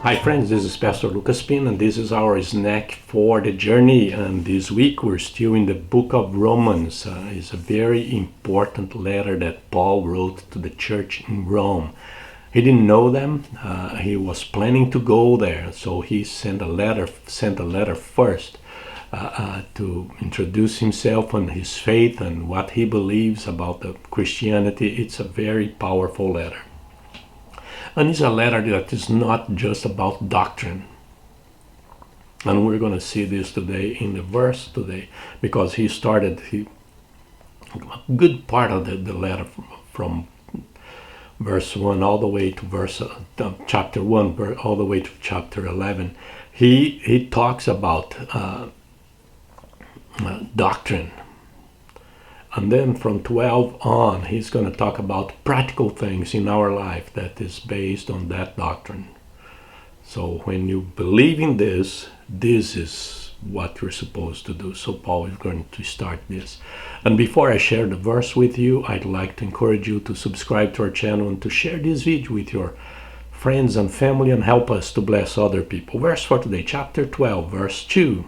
Hi friends, this is Pastor Lucas Pin and this is our snack for the journey. And this week we're still in the book of Romans. It's a very important letter that Paul wrote to the church in Rome. He didn't know them. He was planning to go there, so he sent a letter first to introduce himself and his faith and what he believes about the Christianity. It's a very powerful letter. And it's a letter that is not just about doctrine. And we're going to see this today in the verse today, because a good part of the letter from verse 1 all the way to chapter 1 all the way to chapter 11, he talks about doctrine. And then from 12 on, he's going to talk about practical things in our life that is based on that doctrine. So when you believe in this is what you're supposed to do. So Paul is going to start this. And before I share the verse with you, I'd like to encourage you to subscribe to our channel and to share this video with your friends and family and help us to bless other people. Verse for today, chapter 12, verse 2.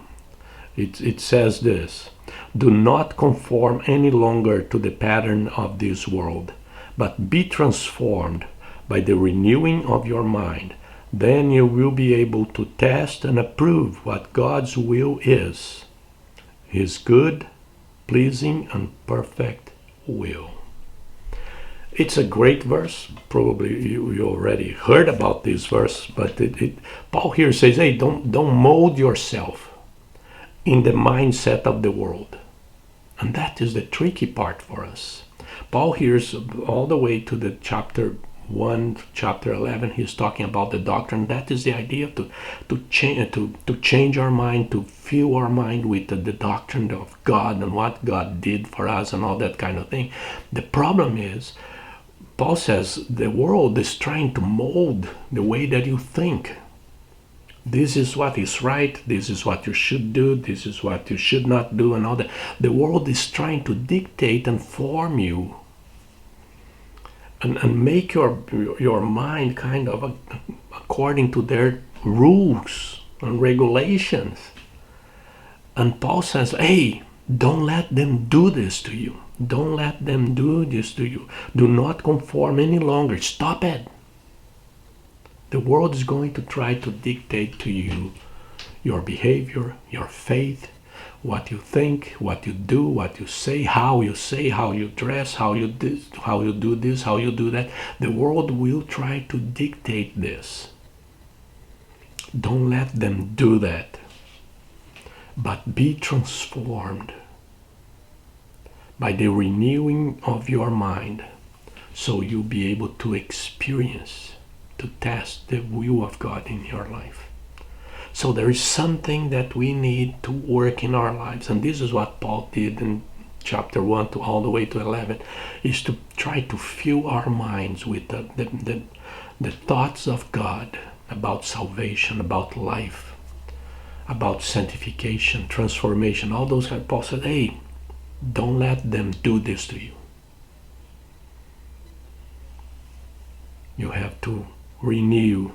It says this: "Do not conform any longer to the pattern of this world, but be transformed by the renewing of your mind. Then you will be able to test and approve what God's will is, His good, pleasing, and perfect will." It's a great verse. Probably you already heard about this verse, but Paul here says, hey, don't mold yourself in the mindset of the world. And that is the tricky part for us. Paul here's all the way to the chapter 1, chapter 11, he's talking about the doctrine. That is the idea to change our mind, to fill our mind with the doctrine of God and what God did for us and all that kind of thing. The problem is, Paul says, the world is trying to mold the way that you think. This is what is right, this is what you should do, this is what you should not do, and all that. The world is trying to dictate and form you and make your mind kind of according to their rules and regulations. And Paul says, hey, don't let them do this to you. Don't let them do this to you. Do not conform any longer. Stop it. The world is going to try to dictate to you your behavior, your faith, what you think, what you do, what you say, how you dress, how you do this, how you do that. The world will try to dictate this. Don't let them do that. But be transformed by the renewing of your mind, so you'll be able to experience, to test the will of God in your life. So there is something that we need to work in our lives, and this is what Paul did in chapter 1 to all the way to 11, is to try to fill our minds with the thoughts of God about salvation, about life, about sanctification, transformation, all those kind. Paul said, hey, don't let them do this to you. You have to renew,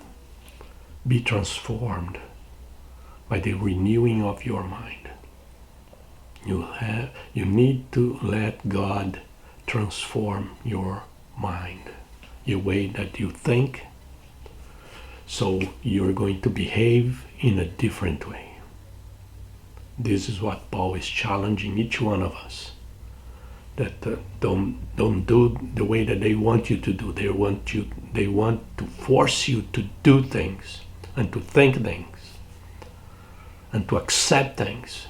be transformed by the renewing of your mind. You need to let God transform your mind, your way that you think, so you're going to behave in a different way. This is what Paul is challenging each one of us, that don't do the way that they want you to do. They want to force you to do things and to think things and to accept things.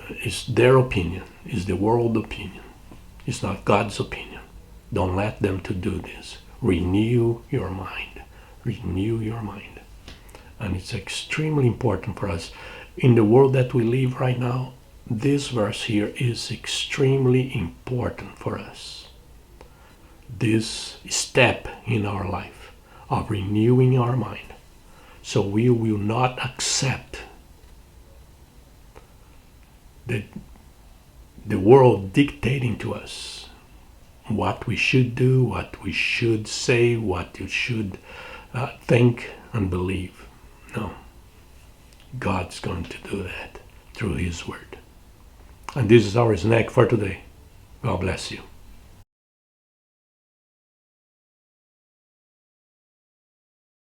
It's their opinion, it's the world's opinion. It's not God's opinion. Don't let them to do this. Renew your mind. Renew your mind. And it's extremely important for us. In the world that we live right now, this verse here is extremely important for us. This step in our life of renewing our mind, so we will not accept the world dictating to us what we should do, what we should say, what you should think and believe. No. God's going to do that through His Word. And this is our snack for today. God bless you.